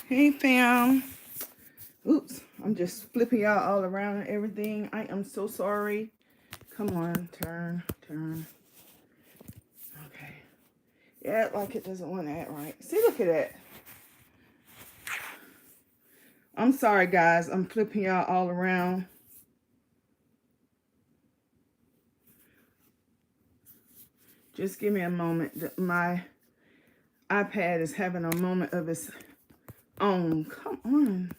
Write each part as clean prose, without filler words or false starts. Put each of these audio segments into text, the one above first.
Hey fam. Oops, I'm just flipping y'all all around and everything. I am so sorry. Come on, turn. Okay. Yeah, like it doesn't want to act right. See, look at that. I'm sorry, guys. I'm flipping y'all all around. Just give me a moment. My iPad is having a moment of its own. Come on.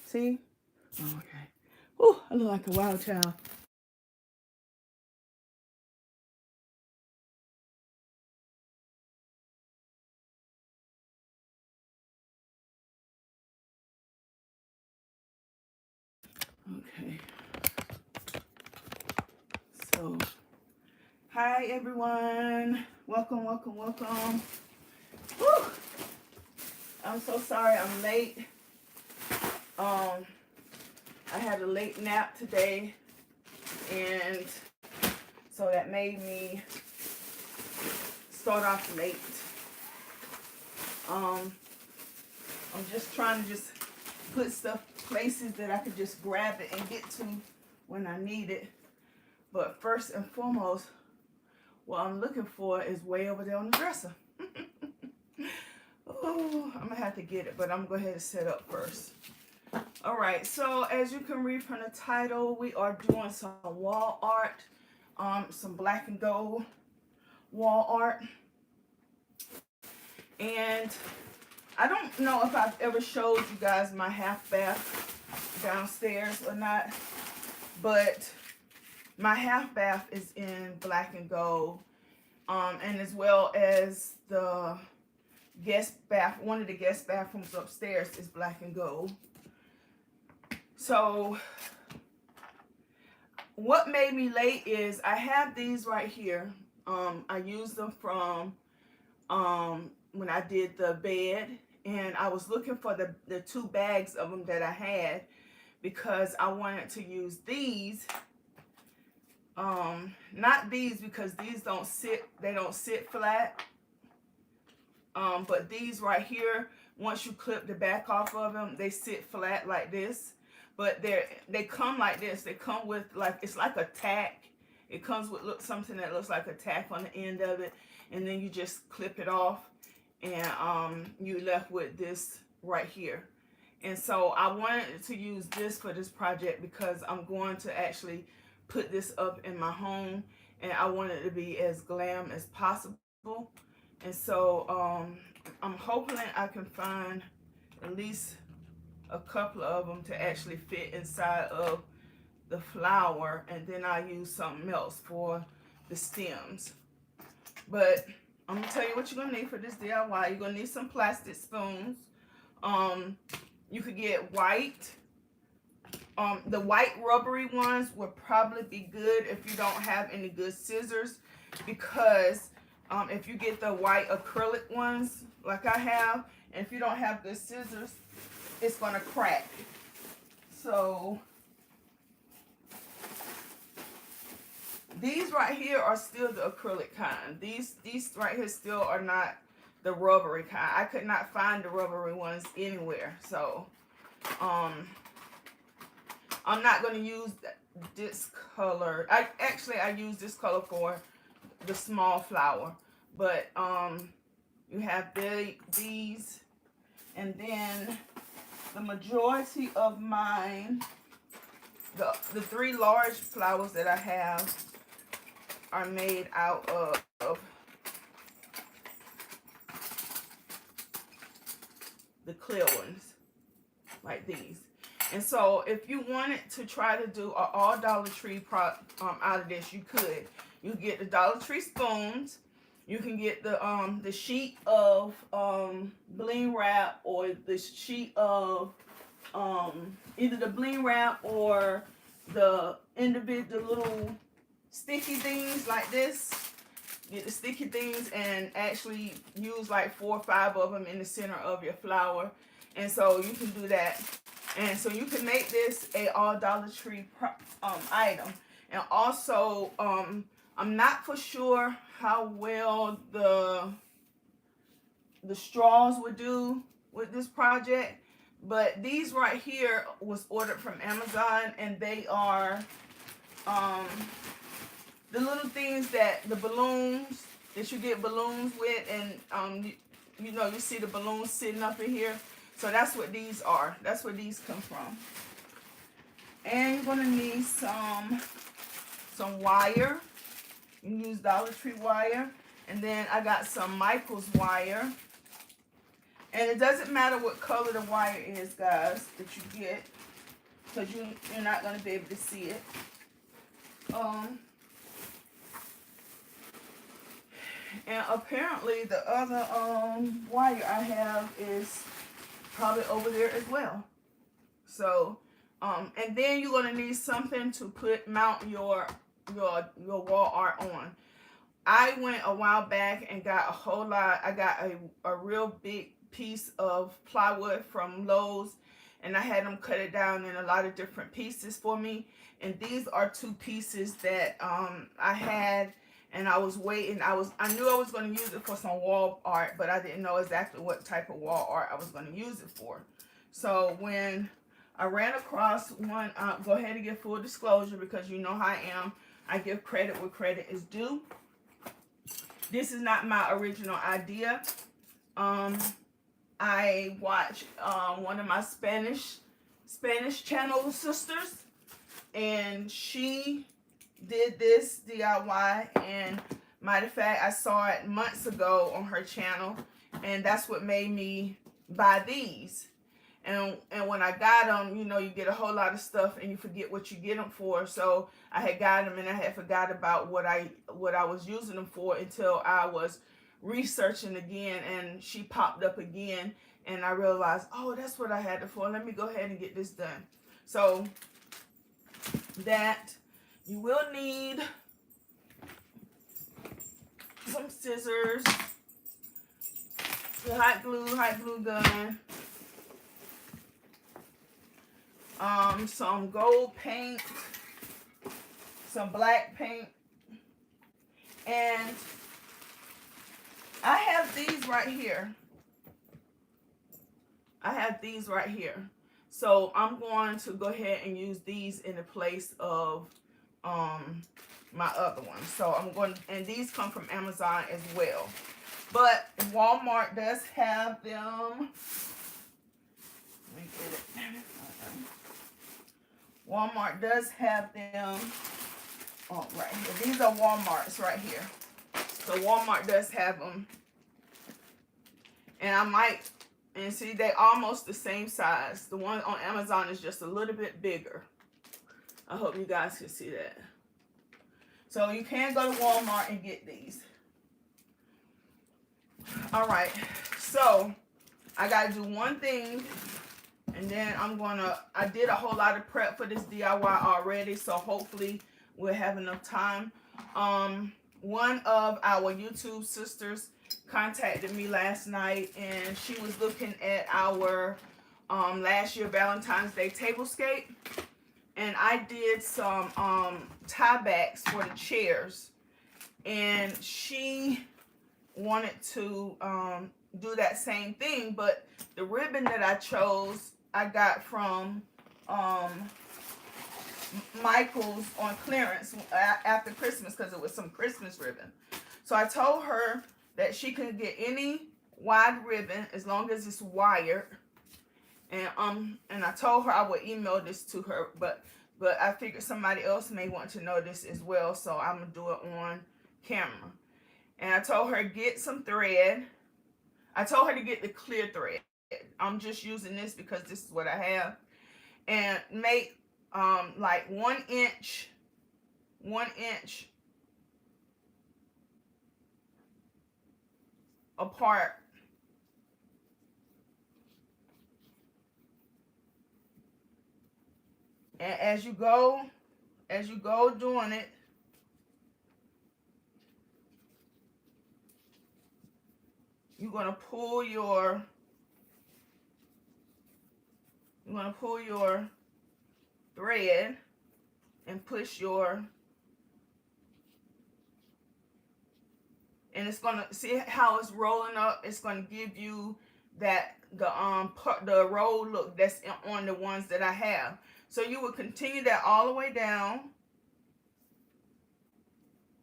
See? Oh, okay. Oh, I look like a wild child. Okay. So, hi everyone. Welcome. Woo! I'm so sorry I'm late. I had a late nap today, and so that made me start off late. I'm just trying to just put stuff places that I could just grab it and get to when I need it. But first and foremost, what I'm looking for is way over there on the dresser. Oh, I'm gonna have to get it, but I'm gonna go ahead and set up first. All right, so as you can read from the title, we are doing some wall art, some black and gold wall art. And I don't know if I've ever showed you guys my half bath downstairs or not, but my half bath is in black and gold, and as well as the guest bath, one of the guest bathrooms upstairs is black and gold. So what made me late is I have these right here. I used them from when I did the bed, and I was looking for the 2 bags of them that I had because I wanted to use these. Not these because these don't sit flat. But these right here, once you clip the back off of them, they sit flat like this. But they come like this. They come with it's like a tack. It comes with something that looks like a tack on the end of it, and then you just clip it off, and you left with this right here. And so I wanted to use this for this project because I'm going to actually put this up in my home, and I want it to be as glam as possible. And so I'm hoping I can find at least a couple of them to actually fit inside of the flower, and then I use something else for the stems. But I'm gonna tell you what you're gonna need for this DIY. You're gonna need some plastic spoons. You could get white. The white rubbery ones would probably be good if you don't have any good scissors, because if you get the white acrylic ones like I have, and if you don't have good scissors, it's gonna crack. So these right here are still the acrylic kind. These right here still are not the rubbery kind. I could not find the rubbery ones anywhere. So I'm not going to use this color. I use this color for the small flower. But you have these, and then the majority of mine, the 3 large flowers that I have are made out of the clear ones, like these. And so if you wanted to try to do an all Dollar Tree out of this, you could. You get the Dollar Tree spoons. You can get the sheet of bling wrap, or the sheet of either the bling wrap or the individual little sticky things like this. Get the sticky things and actually use like 4 or 5 of them in the center of your flower. And so you can do that. And so you can make this a all Dollar Tree item. And also, I'm not for sure how well the the straws would do with this project. But these right here was ordered from Amazon, and they are the little things that the balloons that you get balloons with, and you know, you see the balloons sitting up in here. So that's what these are. That's where these come from. And you're gonna need some wire. You can use Dollar Tree wire. And then I got some Michaels wire. And it doesn't matter what color the wire is, guys, that you get, because you're not going to be able to see it. And apparently the other wire I have is probably over there as well. So, and then you're going to need something to mount your wall art on. I went a while back and got a whole lot. I got a real big piece of plywood from Lowe's, and I had them cut it down in a lot of different pieces for me. And these are 2 pieces that I had, and I was waiting. I knew I was going to use it for some wall art, but I didn't know exactly what type of wall art I was going to use it for. So when I ran across one, go ahead and give full disclosure, because you know how I am. I give credit where credit is due. This is not my original idea. I watched one of my Spanish channel sisters, and she did this DIY, and matter of fact, I saw it months ago on her channel, and that's what made me buy these. And when I got them, you know, you get a whole lot of stuff and you forget what you get them for. So I had got them and I had forgot about what I was using them for until I was researching again, and she popped up again, and I realized, oh, that's what I had it for. Let me go ahead and get this done. So that you will need some scissors, the hot glue gun, some gold paint, some black paint, and I have these right here. So I'm going to go ahead and use these in the place of my other ones. So I'm going, and these come from Amazon as well. But Walmart does have them. Let me get it. Walmart does have them. Oh, right here. These are Walmart's right here. So Walmart does have them. And I might, and see, they almost the same size. The one on Amazon is just a little bit bigger. I hope you guys can see that. So you can go to Walmart and get these. All right. So I got to do one thing. And then I did a whole lot of prep for this DIY already. So hopefully we'll have enough time. One of our YouTube sisters contacted me last night, and she was looking at our last year Valentine's Day tablescape. And I did some tie backs for the chairs. And she wanted to do that same thing, but the ribbon that I chose, I got from Michael's on clearance after Christmas, because it was some Christmas ribbon. So I told her that she could get any wide ribbon as long as it's wired. And I told her I would email this to her, but I figured somebody else may want to know this as well, so I'm gonna do it on camera. And I told her get some thread. I told her to get the clear thread. I'm just using this because this is what I have. And make like 1 inch apart. And as you go doing it, you're going to pull your thread and push your and it's gonna see how it's rolling up. It's gonna give you that the roll look that's on the ones that I have. So you will continue that all the way down.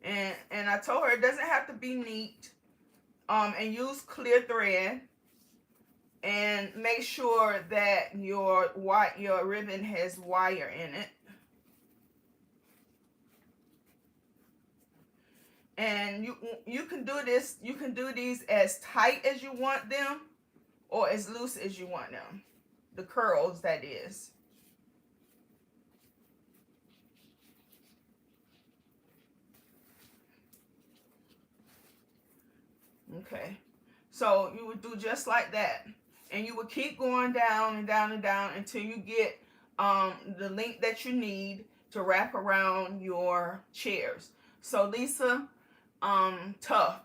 And I told her it doesn't have to be neat. And use clear thread, and make sure that your ribbon has wire in it. And you can do this. You can do these as tight as you want them, or as loose as you want them. The curls, that is. Okay, so you would do just like that, and you would keep going down and down and down until you get the length that you need to wrap around your chairs. So Lisa Tough,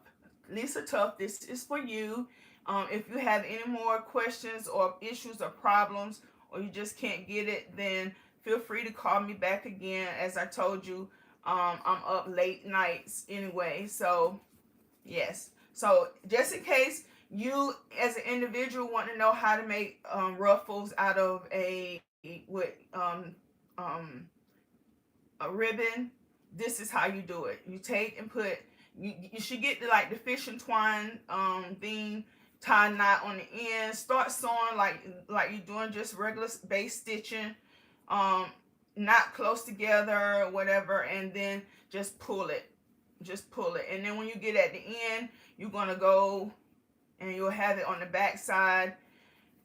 this is for you. If you have any more questions or issues or problems, or you just can't get it, then feel free to call me back again. As I told you, I'm up late nights anyway, so yes. So just in case you as an individual want to know how to make ruffles out of a ribbon, this is how you do it. You take and put, you should get the fishing twine thing, tie a knot on the end, start sewing like you're doing just regular base stitching, not close together or whatever, and then just pull it. And then when you get at the end, you're going to go and you'll have it on the back side.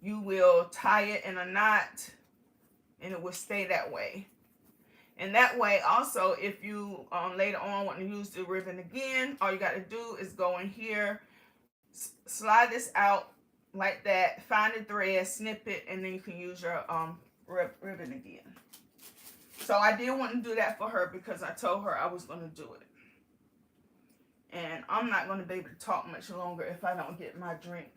You will tie it in a knot, and it will stay that way. And that way also, if you later on want to use the ribbon again, all you got to do is go in here, slide this out like that, find the thread, snip it, and then you can use your ribbon again. So I did want to do that for her because I told her I was going to do it. And I'm not going to be able to talk much longer if I don't get my drink,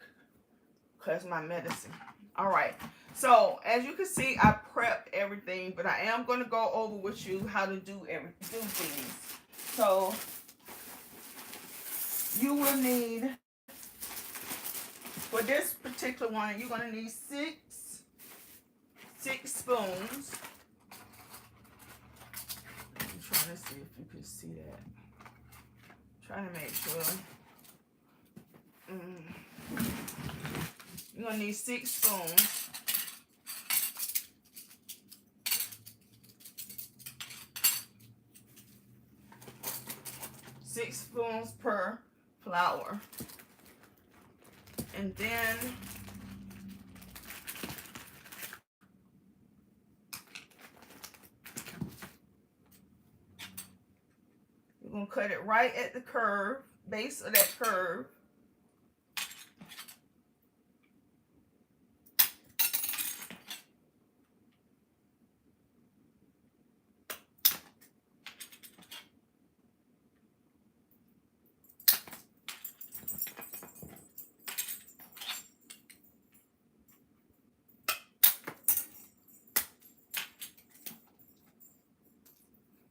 because my medicine. All right. So as you can see, I prepped everything, but I am going to go over with you how to do things. So you will need, for this particular one, you're going to need six spoons. I'm trying to see if you can see that. Trying to make sure. You're going to need 6 spoons. Six spoons per flour. And then you're going to cut it right at the curve, base of that curve.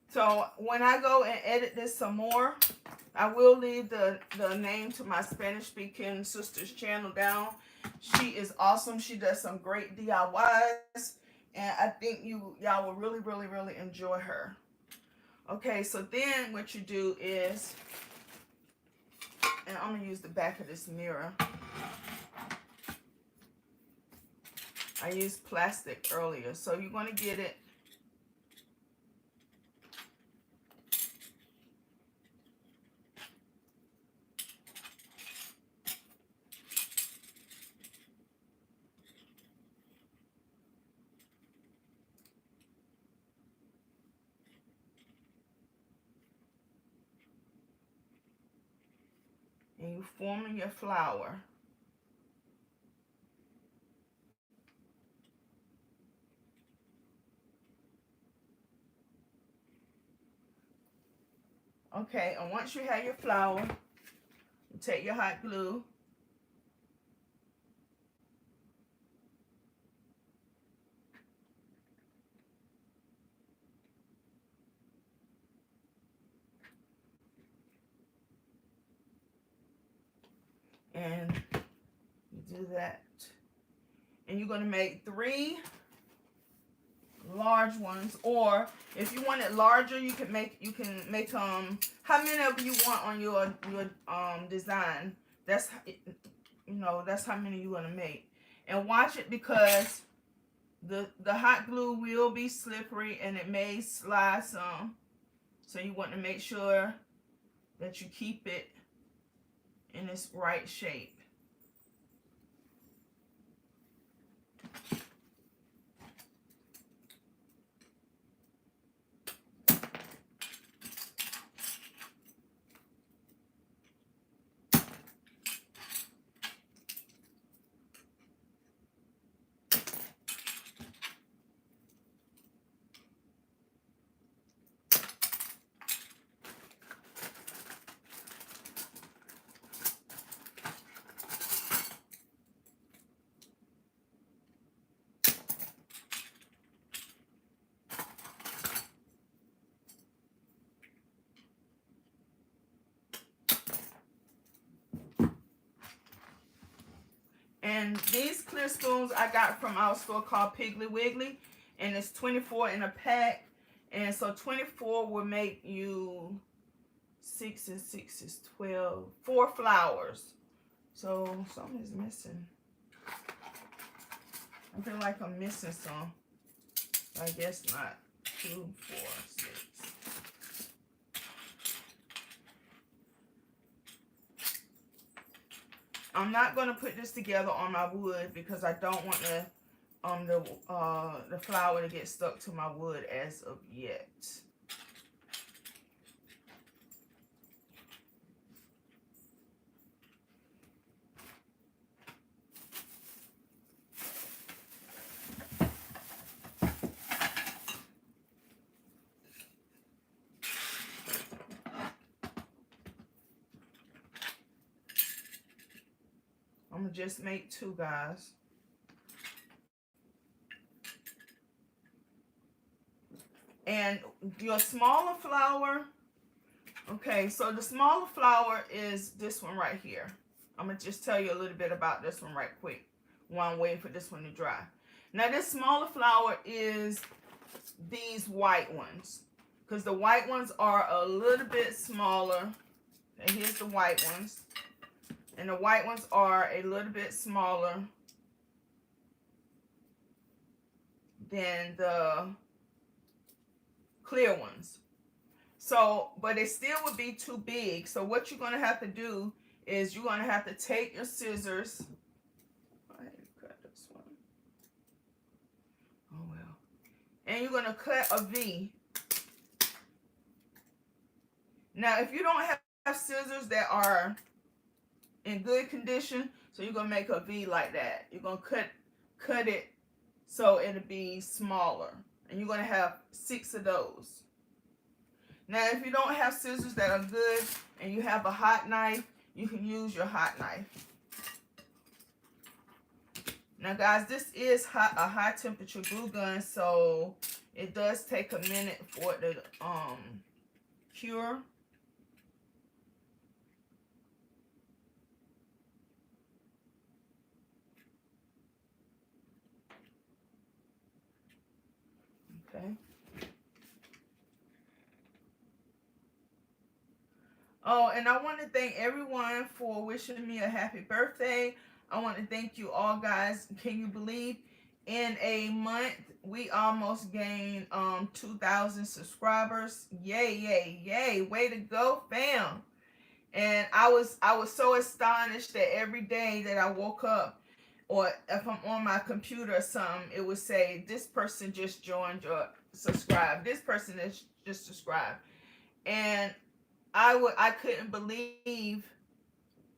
So when I go and edit this some more, I will leave the name to my Spanish speaking sister's channel down. She is awesome. She does some great DIYs, and I think y'all will really, really, really enjoy her. Okay, so then what you do is, and I'm gonna use the back of this mirror. I used plastic earlier, so you're gonna get it. And you forming your flower. Okay, and once you have your flour, you take your hot glue. And you do that. And you're going to make 3 large ones, or if you want it larger, you can make how many of you want on your design. That's, you know, that's how many you want to make. And watch it, because the hot glue will be slippery and it may slide some, so you want to make sure that you keep it in its right shape. And these clear spoons I got from our store called Piggly Wiggly, and it's 24 in a pack. And so 24 will make you 6 and 6 is 12, 4 flowers. So something is missing. I feel like I'm missing some. I guess not. 2, 4, 6. I'm not going to put this together on my wood because I don't want the flour to get stuck to my wood as of yet. I'm going to just make 2, guys. And your smaller flour, okay, so the smaller flour is this one right here. I'm going to just tell you a little bit about this one right quick while I'm waiting for this one to dry. Now, this smaller flour is these white ones, because the white ones are a little bit smaller. And here's the white ones. And the white ones are a little bit smaller than the clear ones. So, but it still would be too big. So what you're going to have to do is you're going to have to take your scissors. I had to cut this one. Oh well. And you're going to cut a V. Now, if you don't have scissors that are in good condition, so you're gonna make a V like that. You're gonna cut it so it'll be smaller, and you're gonna have 6 of those. Now, if you don't have scissors that are good and you have a hot knife, you can use your hot knife. Now, guys, this is a high temperature glue gun, so it does take a minute for it to cure. Okay. Oh, and I want to thank everyone for wishing me a happy birthday. I want to thank you all, guys. Can you believe in a month we almost gained 2,000 subscribers? Yay, yay, yay. Way to go, fam. And I was so astonished that every day that I woke up, or if I'm on my computer or something, it would say, this person just joined or subscribed. This person is just subscribed. And I couldn't believe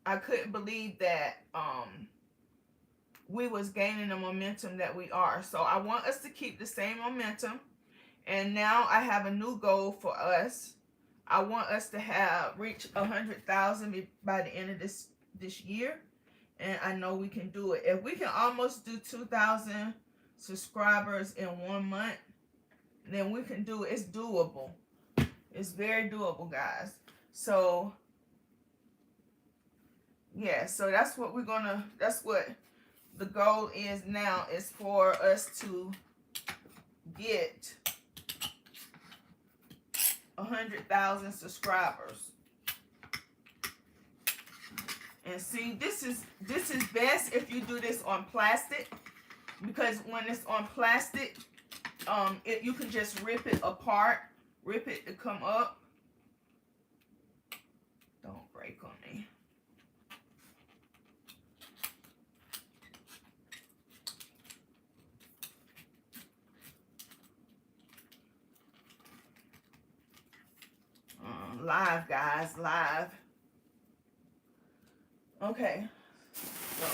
that we was gaining the momentum that we are. So I want us to keep the same momentum. And now I have a new goal for us. I want us to reach 100,000 by the end of this year. And I know we can do it. If we can almost do 2,000 subscribers in 1 month, then we can do it. It's doable. It's very doable, guys. So yeah, so that's what that's what the goal is now, is for us to get 100,000 subscribers. And see, this is best if you do this on plastic, because when it's on plastic, you can just rip it apart, rip it to come up. Don't break on me. Live, guys, live. Okay, so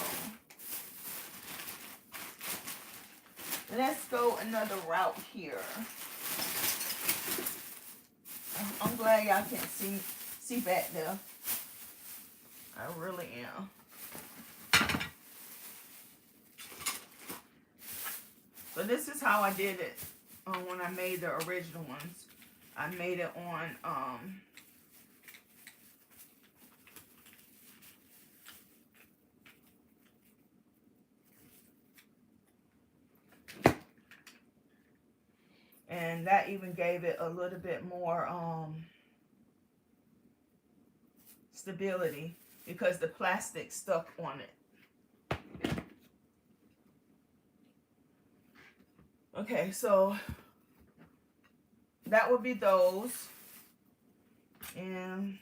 let's go another route here. I'm glad y'all can see back there. I really am. So this is how I did it when I made the original ones. I made it on and that even gave it a little bit more stability, because the plastic stuck on it. Okay, so that would be those, and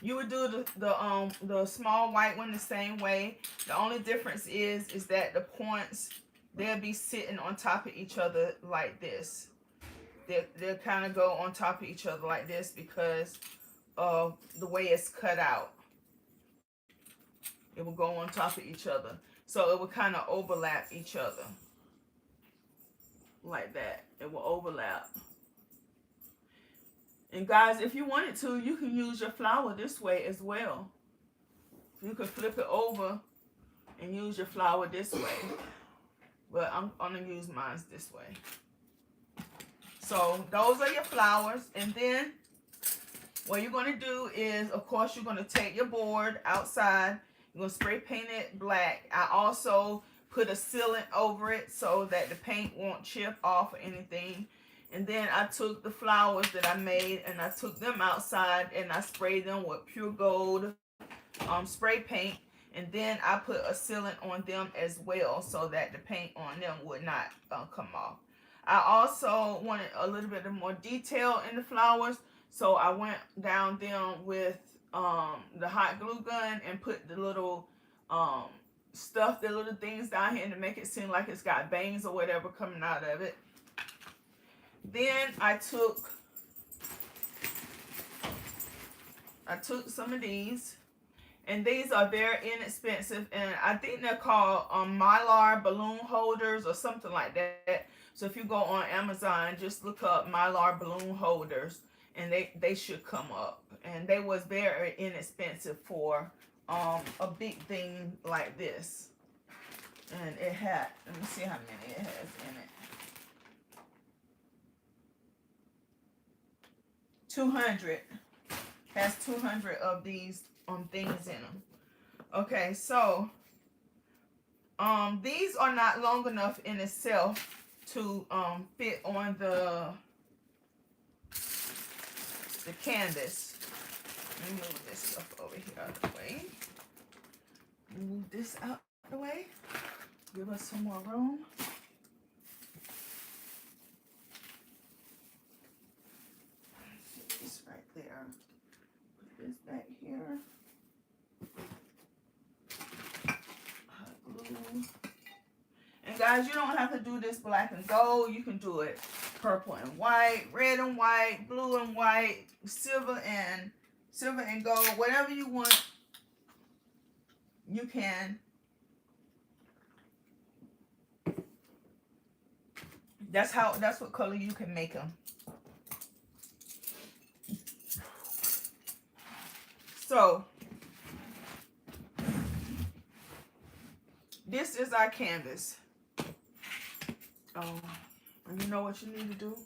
you would do the small white one the same way. The only difference is that the points, they'll be sitting on top of each other like this. They'll kind of go on top of each other like this because of the way it's cut out. It will go on top of each other, so it will kind of overlap each other like that. It will overlap. And guys, if you wanted to, you can use your flower this way as well. You can flip it over and use your flower this way. But I'm gonna use mine this way. So those are your flowers. And then what you're gonna do is, of course, you're gonna take your board outside. You're gonna spray paint it black. I also put a sealant over it so that the paint won't chip off or anything. And then I took the flowers that I made and I took them outside and I sprayed them with pure gold spray paint. And then I put a sealant on them as well so that the paint on them would not come off. I also wanted a little bit more detail in the flowers, so I went down them with the hot glue gun and put the little stuff, the little things down here to make it seem like it's got bangs or whatever coming out of it. Then I took some of these, and these are very inexpensive, and I think they're called Mylar balloon holders or something like that. So if you go on Amazon, just look up Mylar balloon holders, and they should come up. And they was very inexpensive for a big thing like this. And it had, let me see how many it has in it. 200. Has 200 of these things in them. Okay, so these are not long enough in itself to fit on the canvas. Let me move this stuff over here out of the way. Move this out of the way. Give us some more room. This right there. Put this back here. Hot glue. And guys, you don't have to do this black and gold. You can do it purple and white, red and white, blue and white, silver and gold, whatever you want. You can. That's what color you can make them. So this is our canvas. And you know what you need to do?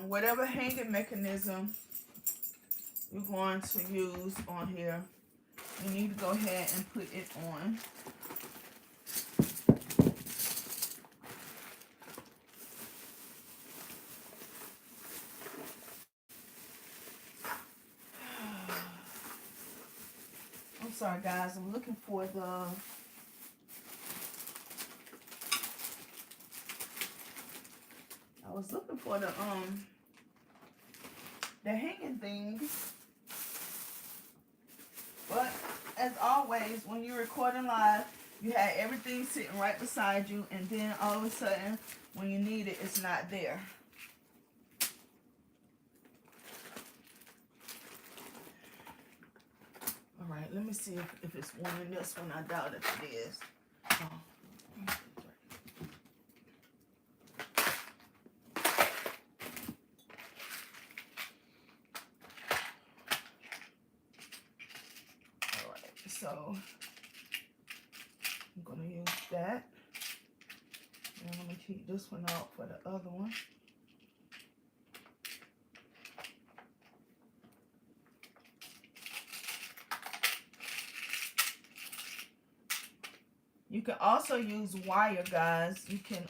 Whatever hanging mechanism you're going to use on here, you need to go ahead and put it on. I'm sorry guys, I'm looking for the hanging thing. But as always, when you're recording live, you have everything sitting right beside you, and then all of a sudden, when you need it, it's not there. All right, let me see if it's one in this one. I doubt if it is. Oh. So I'm going to use that. And I'm going to keep this one out for the other one. You can also use wire, guys. You can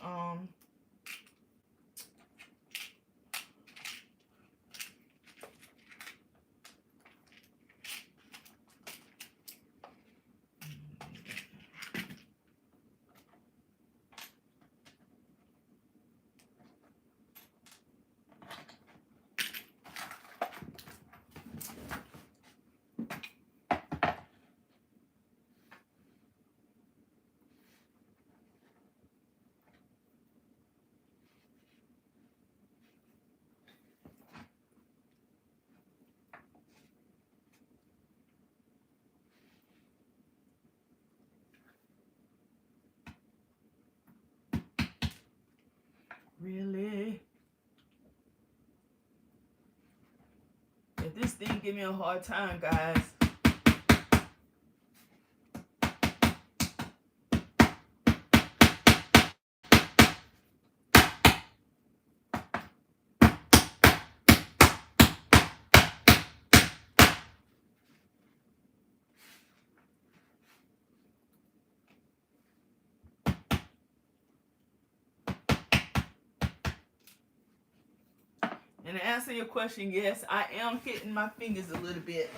really. If this thing give me a hard time, guys. And to answer your question, yes, I am hitting my fingers a little bit.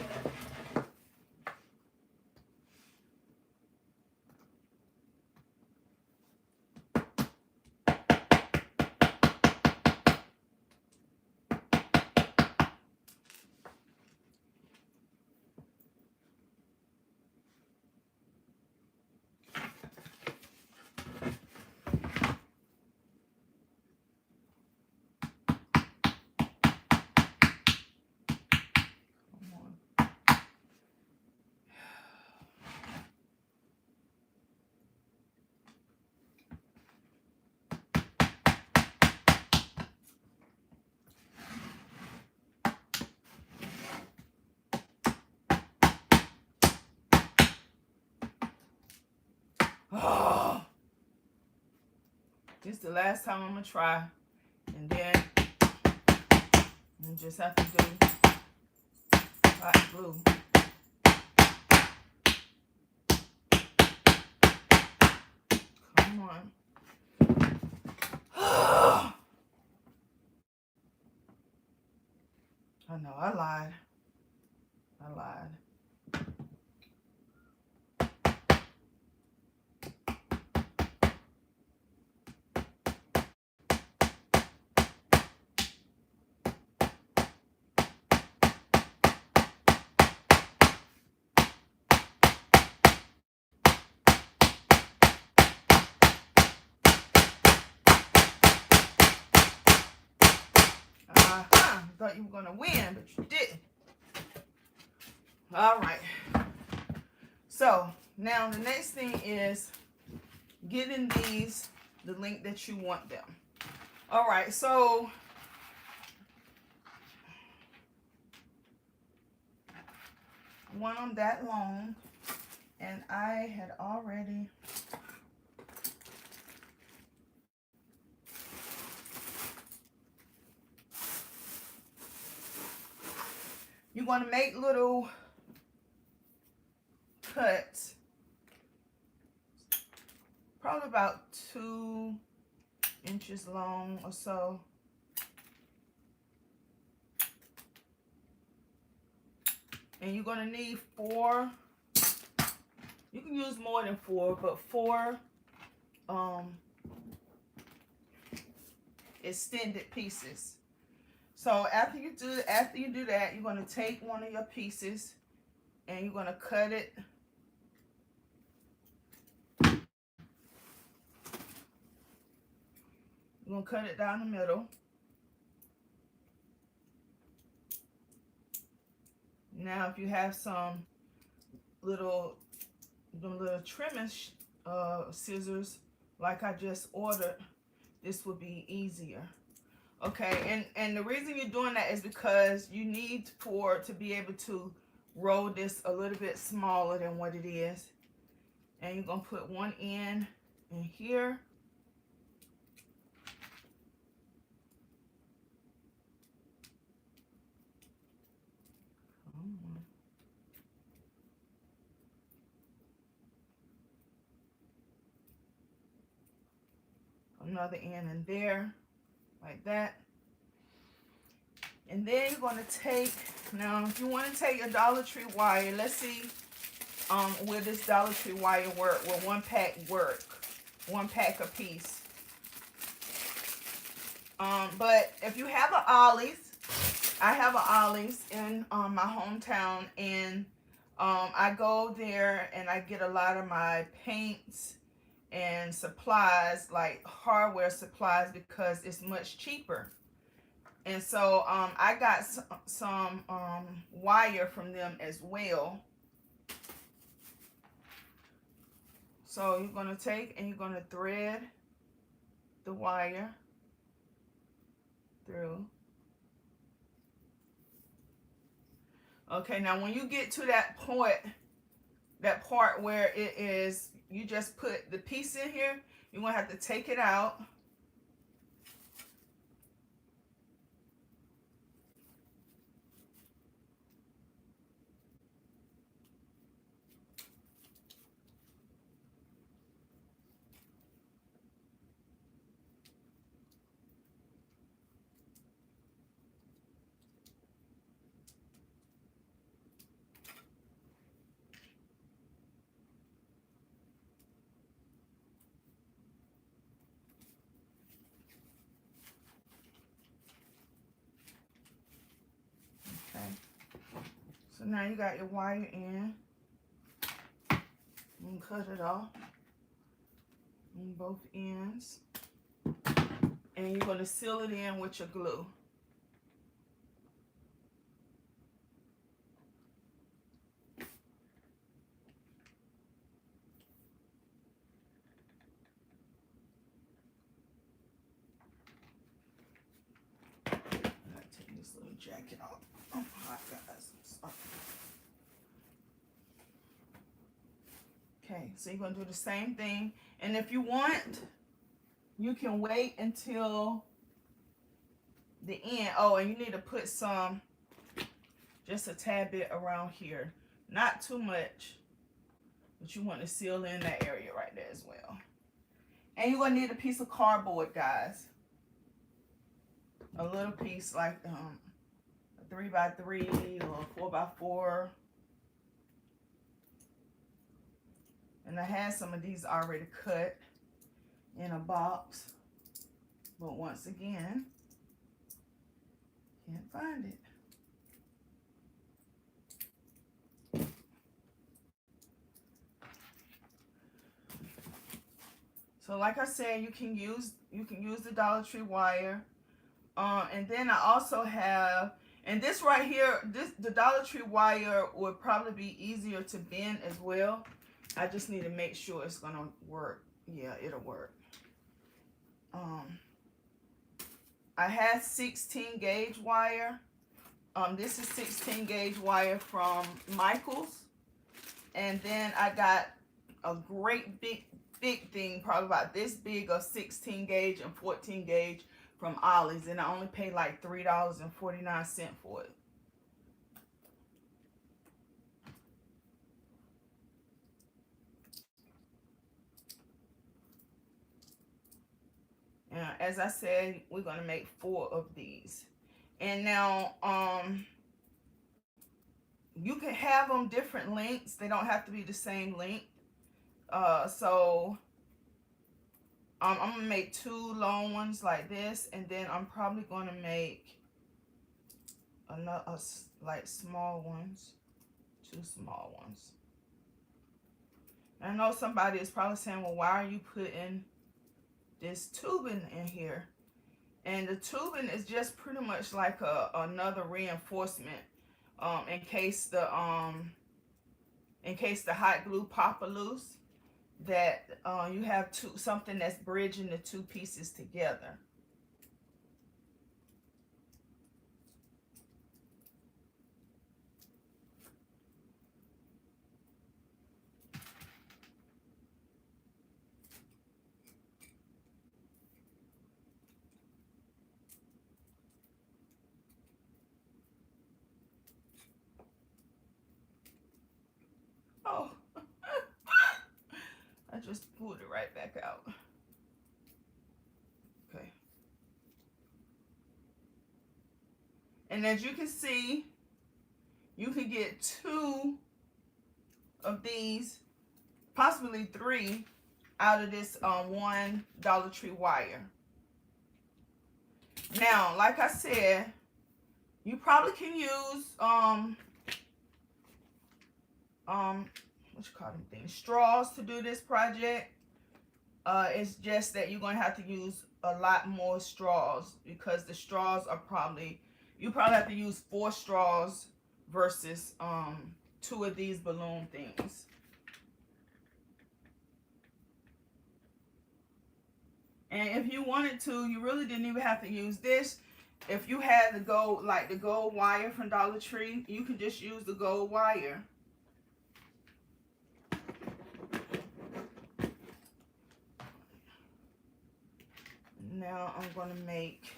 Oh, this is the last time I'm gonna try, and then you just have to do hot glue. Come on. I know, I lied. I lied. Thought you were gonna win, but you didn't. All right. So now the next thing is getting these the length that you want them. All right. So I want them that long, and I had already. You want to make little cut probably about 2 inches long or so. And you're going to need 4. You can use more than 4, but 4 extended pieces. So after you do that, you're going to take one of your pieces and you're going to cut it. You're going to cut it down the middle. Now if you have some little trimming scissors like I just ordered, this would be easier. Okay, and the reason you're doing that is because you need to be able to roll this a little bit smaller than what it is. And you're going to put one end in here. Another end in there, like that. And then you're going to take, now if you want to take a Dollar Tree wire, let's see will this Dollar Tree wire work, will 1 pack work, 1 pack a piece. But if you have an Ollie's, I have an Ollie's in my hometown, and I go there and I get a lot of my paints and supplies, like hardware supplies, because it's much cheaper. And so I got some wire from them as well. So you're going to take and you're going to thread the wire through. Okay, now when you get to that part where it is, you just put the piece in here, you're going to have to take it out. So now you got your wire in. And cut it off on both ends. And you're going to seal it in with your glue. I gotta take this little jacket off. Oh, hot guys. Okay, so you're going to do the same thing. And if you want, you can wait until the end. Oh, and you need to put some, just a tad bit around here. Not too much, but you want to seal in that area right there as well. And you're going to need a piece of cardboard, guys. A little piece like a 3x3 or 4x4. And I had some of these already cut in a box. But once again, can't find it. So like I said, you can use the Dollar Tree wire. And then I also have, and this right here, the Dollar Tree wire would probably be easier to bend as well. I just need to make sure it's gonna work. Yeah, it'll work. I had 16 gauge wire. This is 16 gauge wire from Michael's. And then I got a great big thing, probably about this big, of 16 gauge and 14 gauge from Ollie's. And I only paid like $3.49 for it. as I said, we're going to make 4 of these. And now you can have them different lengths. They don't have to be the same length. So I'm going to make 2 long ones like this, and then I'm probably going to make another like small ones, 2 small ones. I know somebody is probably saying, well, why are you putting this tubing in here? And the tubing is just pretty much like another reinforcement in case the hot glue pop loose, that you have something that's bridging the 2 pieces together. Oh, I just pulled it right back out. Okay. And as you can see, you can get 2 of these, possibly 3, out of this one Dollar Tree wire. Now, like I said, you probably can use what you call them things, straws, to do this project. It's just that you're gonna have to use a lot more straws, because the straws are you probably have to use 4 straws versus 2 of these balloon things. And if you wanted to, you really didn't even have to use this. If you had the gold wire from Dollar Tree, you can just use the gold wire. Now I'm going to make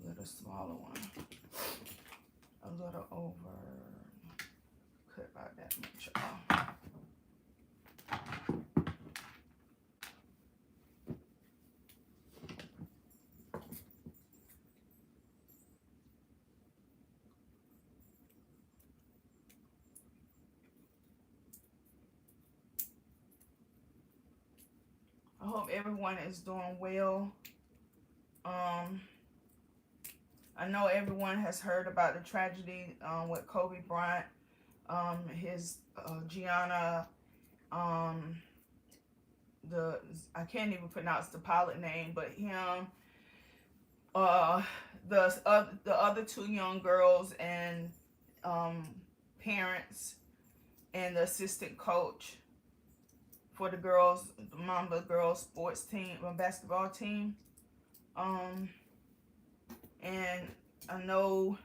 a little smaller one, a little over, cut about that much off. I hope everyone is doing well. I know everyone has heard about the tragedy with Kobe Bryant, his Gianna, I can't even pronounce the pilot name, but him, the other 2 young girls, and parents, and the assistant coach for the girls, the Mamba girls sports team, basketball team. And I know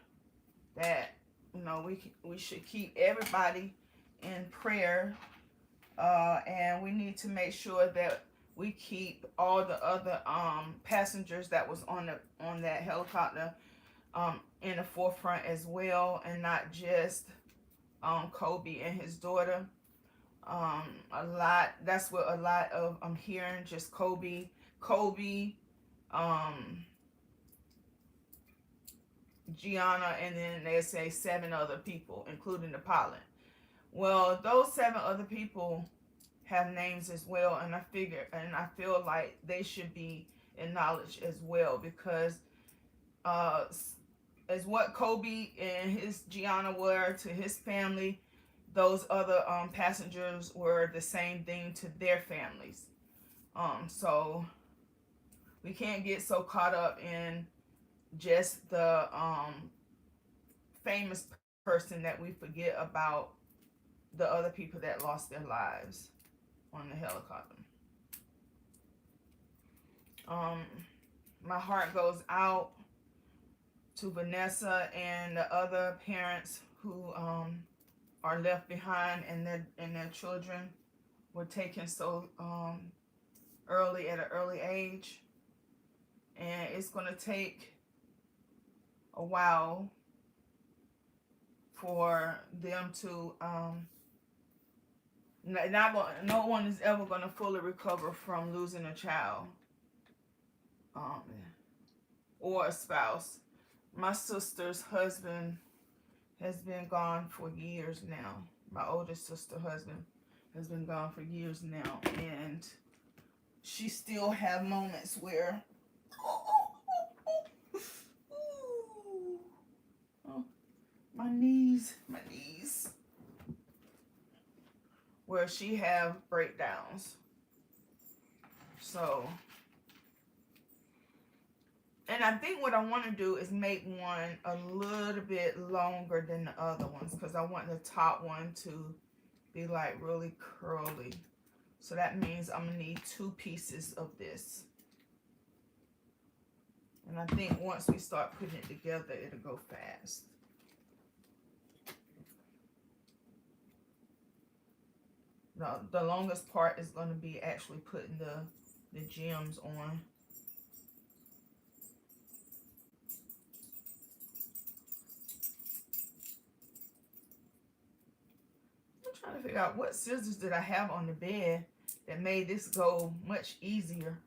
that, you know, we should keep everybody in prayer, and we need to make sure that we keep all the other passengers that was on that helicopter in the forefront as well, and not just Kobe and his daughter. That's what a lot of I'm hearing, just Kobe, Gianna, and then they say 7 other people, including the pilot. Well, those 7 other people have names as well, and I feel like they should be acknowledged as well, because as what Kobe and his Gianna were to his family, those other passengers were the same thing to their families. So we can't get so caught up in just the famous person that we forget about the other people that lost their lives on the helicopter. My heart goes out to Vanessa and the other parents who are left behind, and their children were taken so early, at an early age. And it's going to take a while for them to No one is ever gonna fully recover from losing a child, or a spouse. My sister's husband has been gone for years now. My oldest sister husband has been gone for years now, and she still have moments where oh, my knees, where she have breakdowns. So, and I think what I want to do is make one a little bit longer than the other ones, because I want the top one to be like really curly. So that means I'm gonna need 2 pieces of this. And I think once we start putting it together, it'll go fast. Now, the longest part is going to be actually putting the gems on. I'm trying to figure out what scissors did I have on the bed that made this go much easier.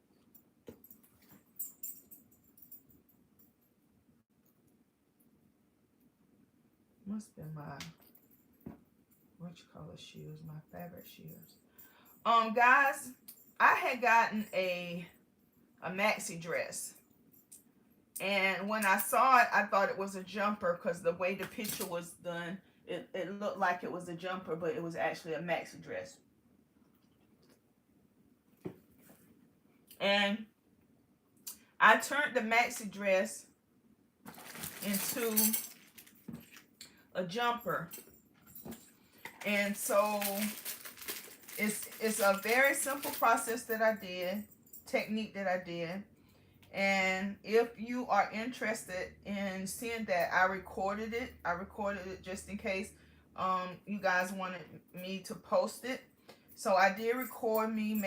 Must have been my, what you call it, shears, my fabric shears. Guys, I had gotten a maxi dress. And when I saw it, I thought it was a jumper, because the way the picture was done, it looked like it was a jumper, but it was actually a maxi dress. And I turned the maxi dress into a jumper. And so it's a very simple process that I did, technique that I did. And if you are interested in seeing that, I recorded it just in case you guys wanted me to post it. So I did record me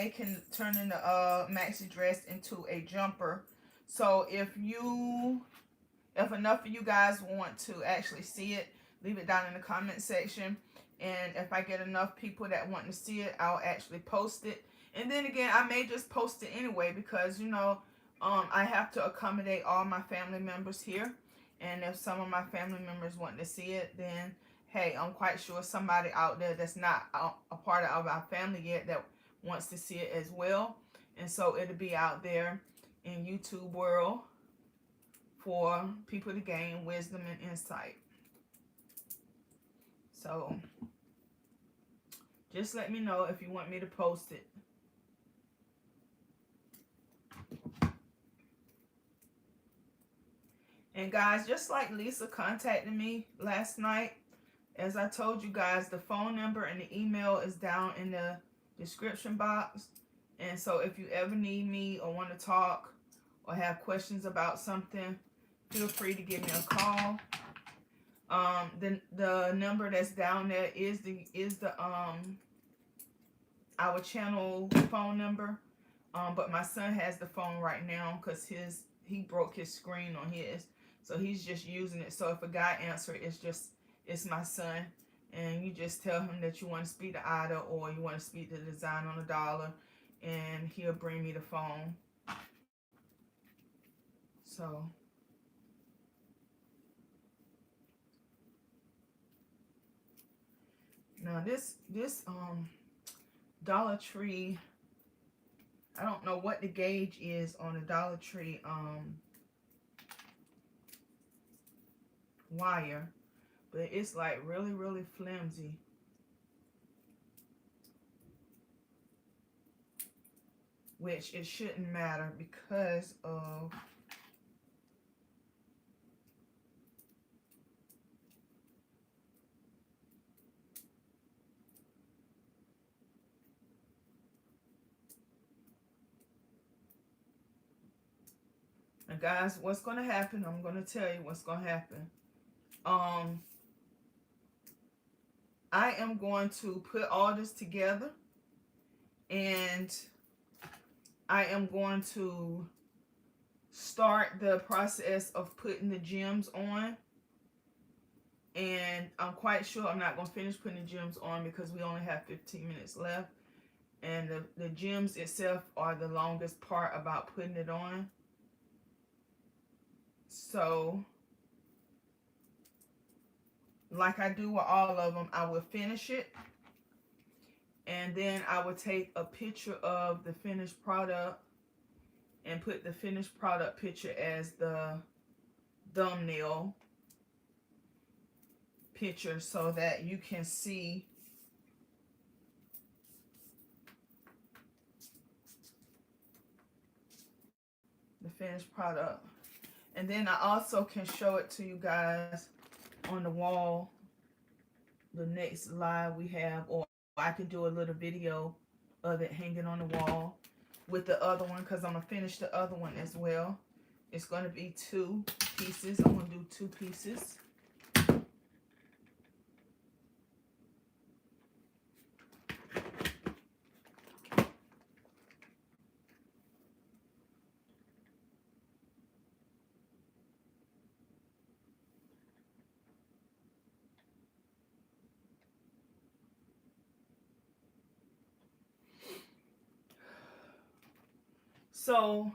turning the maxi dress into a jumper. So if enough of you guys want to actually see it, leave it down in the comment section. And if I get enough people that want to see it, I'll actually post it. And then again, I may just post it anyway, because, you know, I have to accommodate all my family members here. And if some of my family members want to see it, then, hey, I'm quite sure somebody out there that's not a part of our family yet that wants to see it as well. And so it'll be out there in YouTube world for people to gain wisdom and insight. So just let me know if you want me to post it. And guys, just like Lisa contacted me last night, as I told you guys, the phone number and the email is down in the description box. And so if you ever need me or want to talk or have questions about something, feel free to give me a call. The number that's down there is our channel phone number. But my son has the phone right now because he broke his screen on his. So he's just using it. So if a guy answers, it's my son. And you just tell him that you want to speak to Ida or you want to speak to the design on the dollar. And he'll bring me the phone. So now this Dollar Tree, I don't know what the gauge is on the Dollar Tree wire, but it's like really, really flimsy. Which it shouldn't matter because of and guys, what's going to happen, I'm going to tell you what's going to happen. I am going to put all this together and I am going to start the process of putting the gems on. And And I'm quite sure I'm not going to finish putting the gems on because we only have 15 minutes left. And the gems itself are the longest part about putting it on. So, like I do with all of them, I will finish it. And then I will take a picture of the finished product and put the finished product picture as the thumbnail picture so that you can see the finished product. And then I also can show it to you guys on the wall the next live we have, or I can do a little video of it hanging on the wall with the other one because I'm going to finish the other one as well. It's going to be 2 pieces. I'm going to do 2 pieces. So,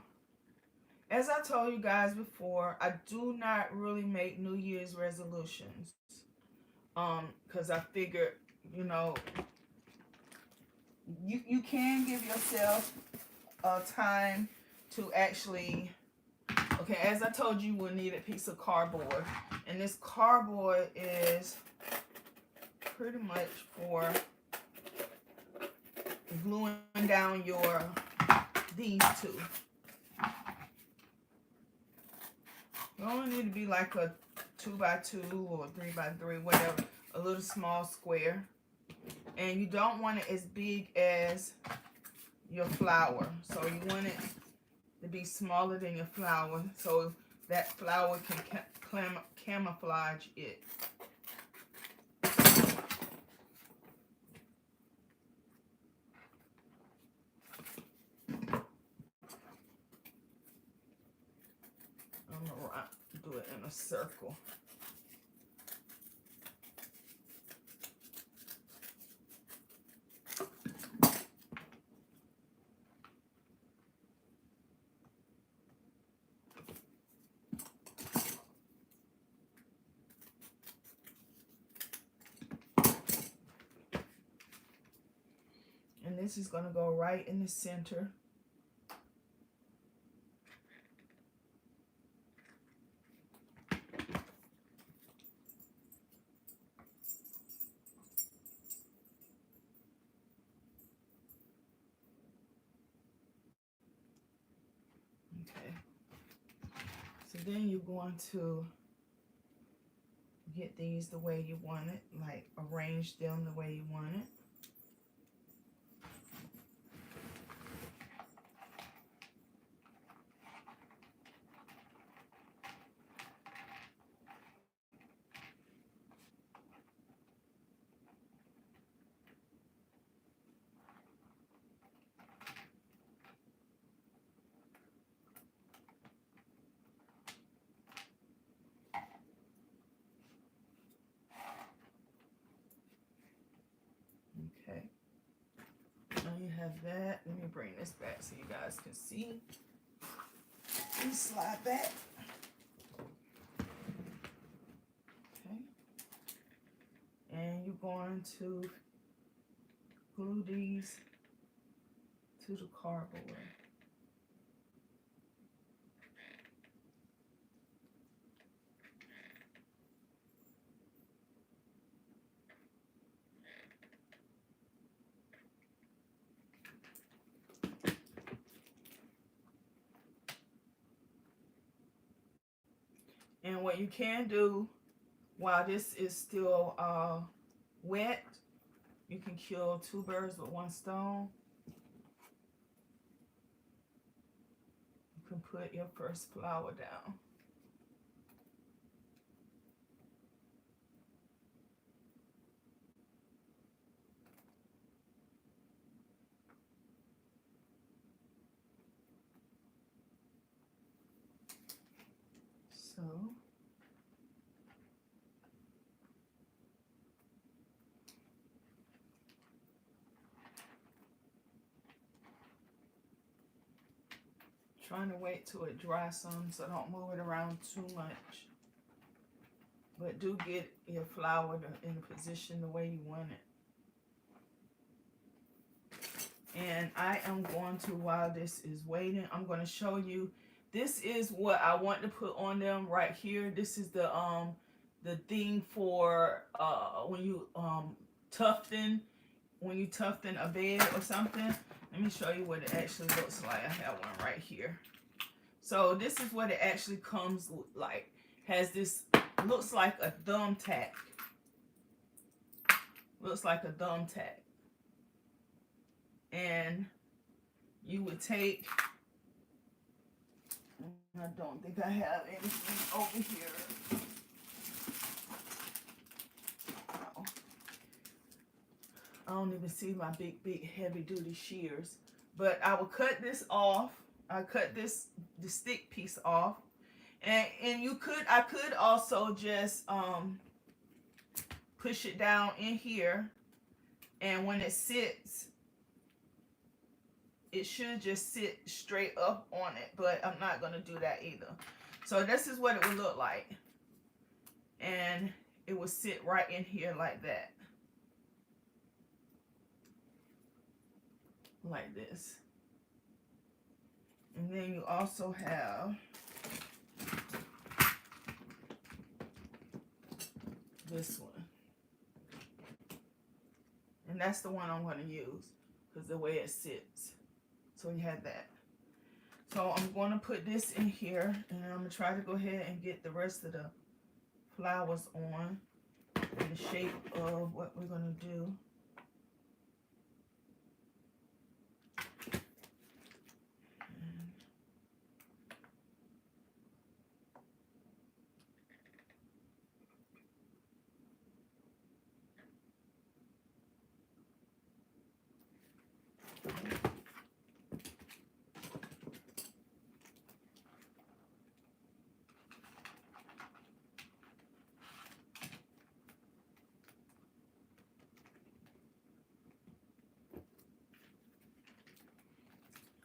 as I told you guys before, I do not really make New Year's resolutions. Because I figured, you know, you can give yourself time to actually, okay, as I told you, we'll need a piece of cardboard. And this cardboard is pretty much for gluing down these two. You only need to be like a 2x2 or 3x3, whatever, a little small square. And you don't want it as big as your flower. So you want it to be smaller than your flower so that flower can camouflage it. I'm gonna do it in a circle. And this is going to go right in the center. Okay. So then you're going to get these the way you want it, like arrange them the way you want it. Okay. Now you have that. Let me bring this back so you guys can see. And slide back. Okay. And you're going to glue these to the cardboard. And what you can do while this is still wet, you can kill 2 birds with 1 stone. You can put your first flower down. So Trying to wait till it dries some so don't move it around too much. But do get your flower in position the way you want it. And I am going to, while this is waiting, I'm going to show you. This is what I want to put on them right here. This is the thing for when you tufting a bed or something. Let me show you what it actually looks like. I have one right here. So this is what it actually comes like. Has this, looks like a thumbtack. Looks like a thumbtack. And you would take, I don't think I have anything over here. No. I don't even see my big heavy duty shears. But I will cut this off. I cut the stick piece off. And I could also just push it down in here, and when it sits, it should just sit straight up on it, but I'm not going to do that either. So this is what it would look like, and it would sit right in here like that, like this. And then you also have this one, and that's the one I'm going to use because the way it sits. So you have that. So I'm going to put this in here, and I'm going to try to go ahead and get the rest of the flowers on in the shape of what we're going to do.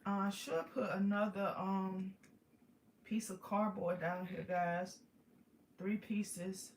I should put another piece of cardboard down here, guys. 3 pieces.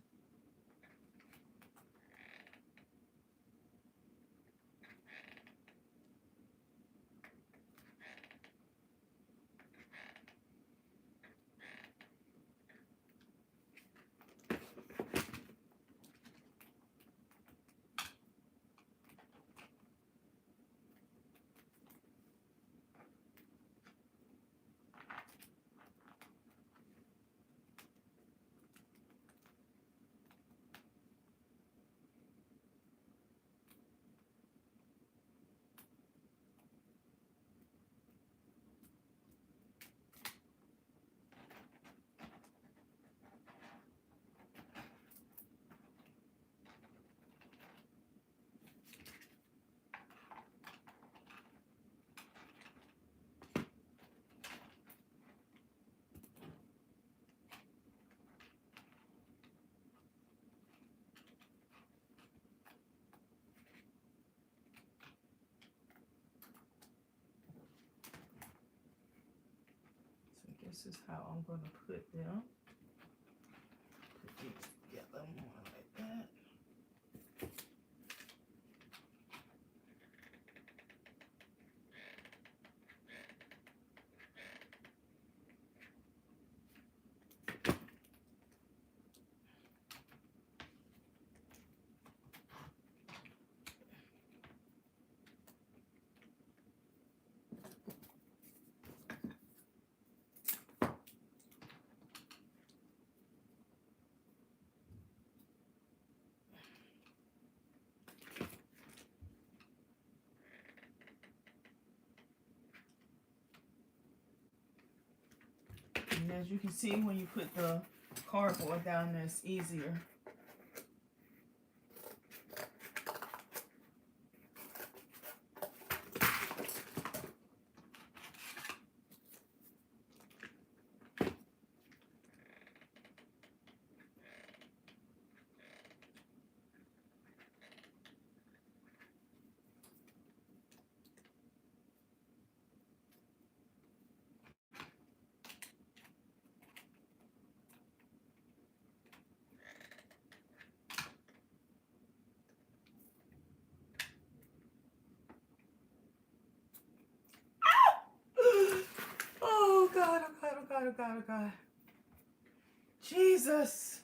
This is how I'm going to put them. Put these together more like that. And as you can see, when you put the cardboard down there, it's easier. oh God, oh God. Jesus.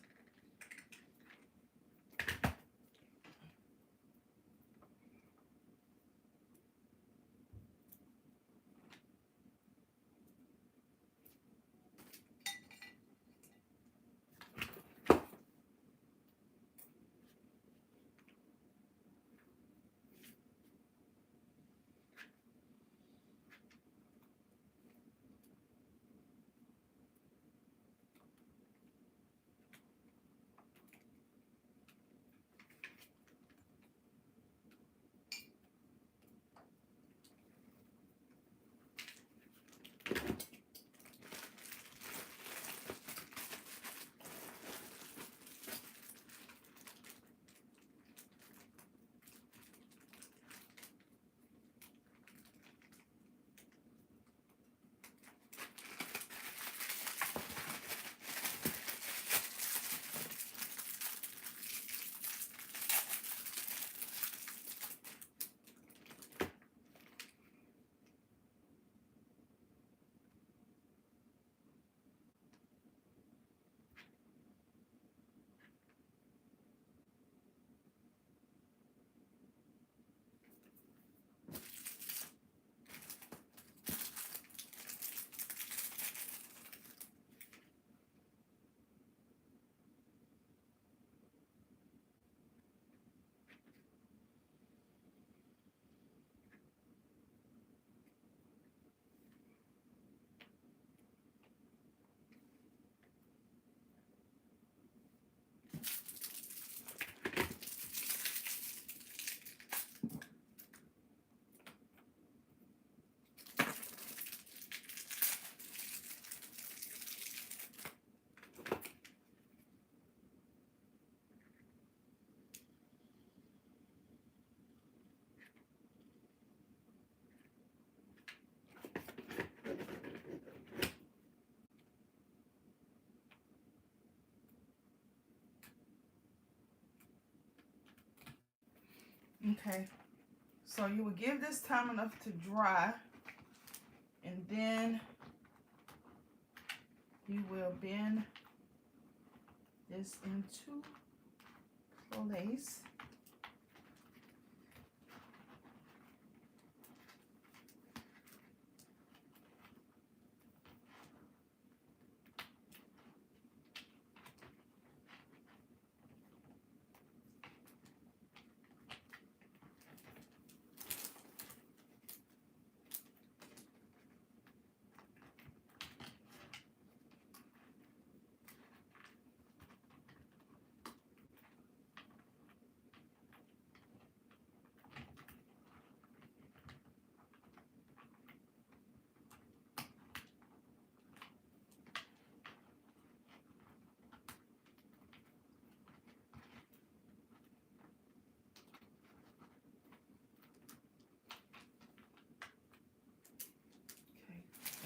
Okay, so you will give this time enough to dry, and then you will bend this into place.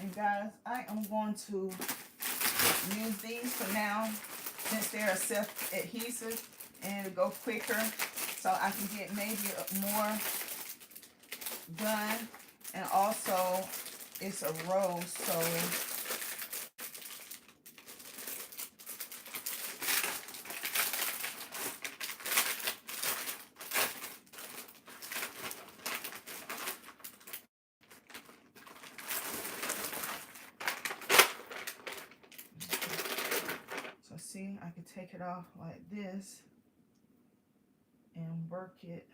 And guys, I am going to use these for now since they're self-adhesive and it'll go quicker, so I can get maybe more done. And also it's a roll, so see, I can take it off like this and work it.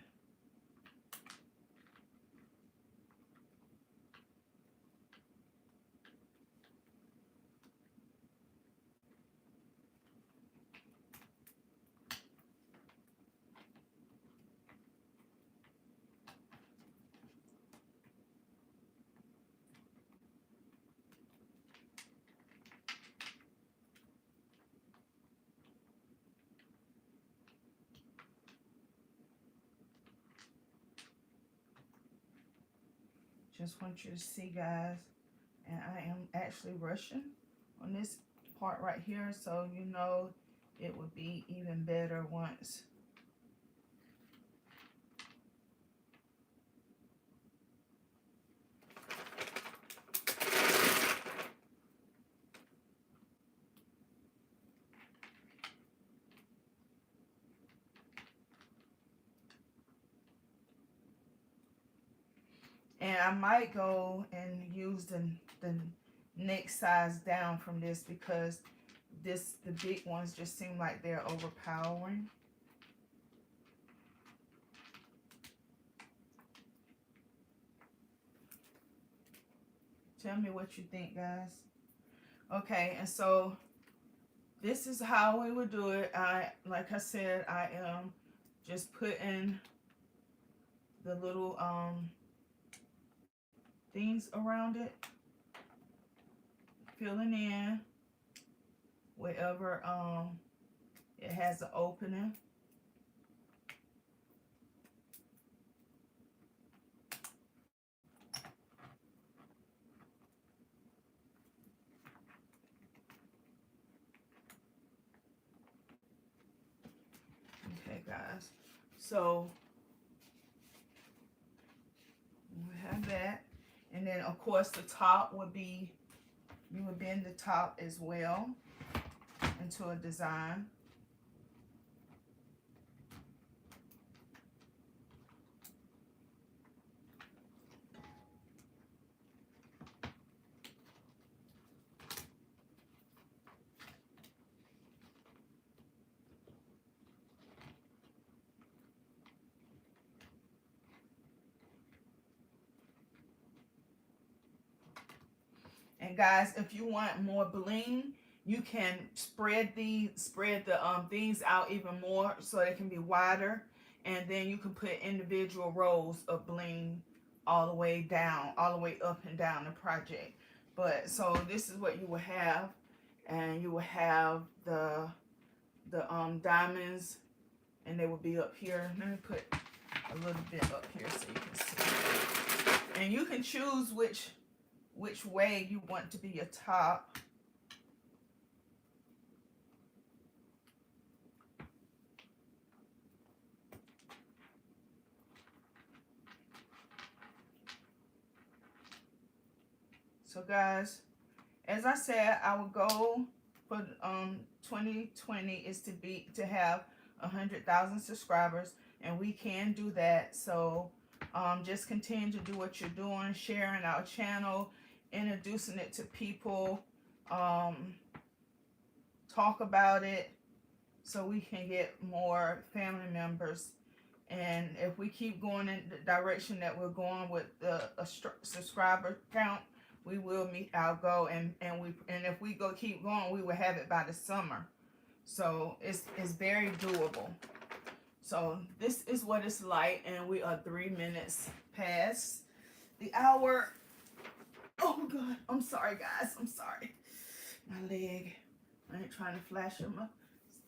Just want you to see, guys, and I am actually rushing on this part right here, so you know it would be even better once. And I might go and use the next size down from this, because the big ones just seem like they're overpowering. Tell me what you think, guys. Okay, and so this is how we would do it. Like I said, I am just putting the little things around it, filling in wherever it has an opening. Okay, guys, so we have that, and then of course the top would be, you would bend the top as well into a design. And guys, if you want more bling, you can spread the things out even more so they can be wider, and then you can put individual rows of bling all the way down, all the way up and down the project. But so this is what you will have, and you will have the diamonds, and they will be up here. Let me put a little bit up here so you can see. And you can choose which way you want to be your top. So guys, as I said, our goal for 2020 is to have 100,000 subscribers, and we can do that. So just continue to do what you're doing, sharing our channel, introducing it to people, talk about it so we can get more family members. And if we keep going in the direction that we're going with the subscriber count, we will meet our goal, and if we keep going, we will have it by the summer. So it's very doable. So this is what it's like, and we are 3 minutes past the hour. Oh God, I'm sorry guys, I'm sorry. My leg, I ain't trying to flash my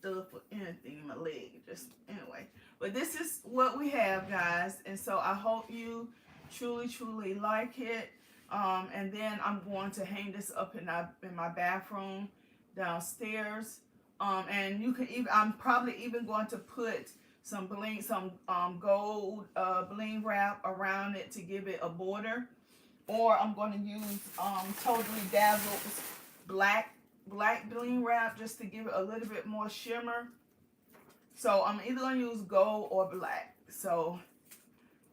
stuff or anything in my leg, just anyway. But this is what we have, guys, and so I hope you truly like it. And then I'm going to hang this up in my bathroom downstairs. And you can even, I'm probably even going to put some bling, some gold bling wrap around it to give it a border. Or I'm going to use Totally Dazzled's black bling wrap just to give it a little bit more shimmer. So I'm either going to use gold or black. So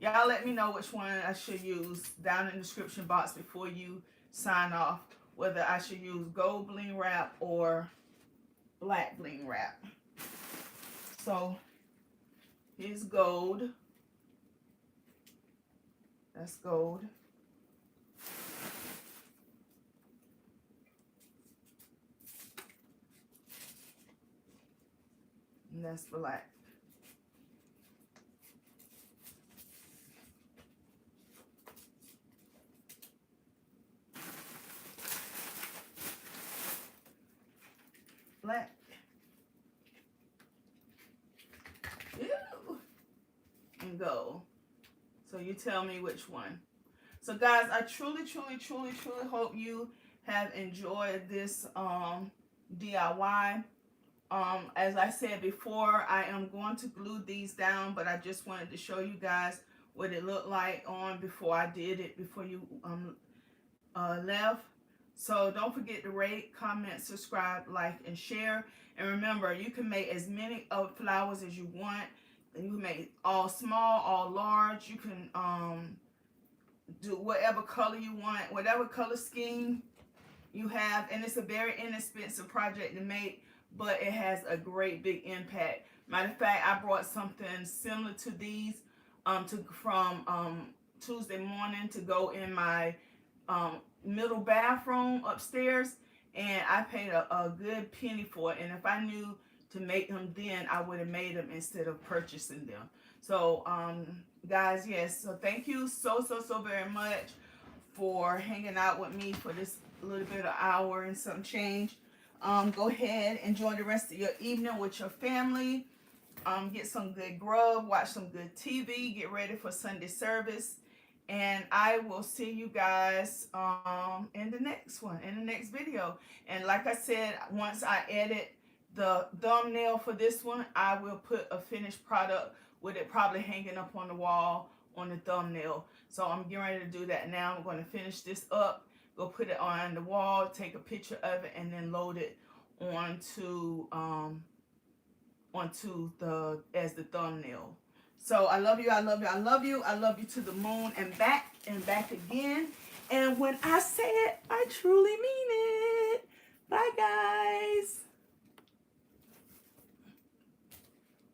y'all let me know which one I should use down in the description box before you sign off, whether I should use gold bling wrap or black bling wrap. So here's gold. That's gold. And that's black. Black. Ew. And gold. So you tell me which one. So guys, I truly hope you have enjoyed this DIY. As I said before, I am going to glue these down, but I just wanted to show you guys what it looked like on before I did it, before you left. So don't forget to rate, comment, subscribe, like, and share. And remember, you can make as many flowers as you want. You can make all small, all large. You can do whatever color you want, whatever color scheme you have. And it's a very inexpensive project to make, but it has a great big impact. Matter of fact, I brought something similar to these from Tuesday morning to go in my middle bathroom upstairs, and I paid a good penny for it. And if I knew to make them then, I would have made them instead of purchasing them. So guys, yes, so thank you so very much for hanging out with me for this little bit of hour and some change. Go ahead, enjoy the rest of your evening with your family. Get some good grub, watch some good TV, get ready for Sunday service. And I will see you guys in the next one, in the next video. And like I said, once I edit the thumbnail for this one, I will put a finished product with it probably hanging up on the wall on the thumbnail. So I'm getting ready to do that now. I'm going to finish this up, go put it on the wall, take a picture of it, and then load it onto as the thumbnail. So I love you, I love you, I love you, I love you to the moon and back again. And when I say it, I truly mean it. Bye guys.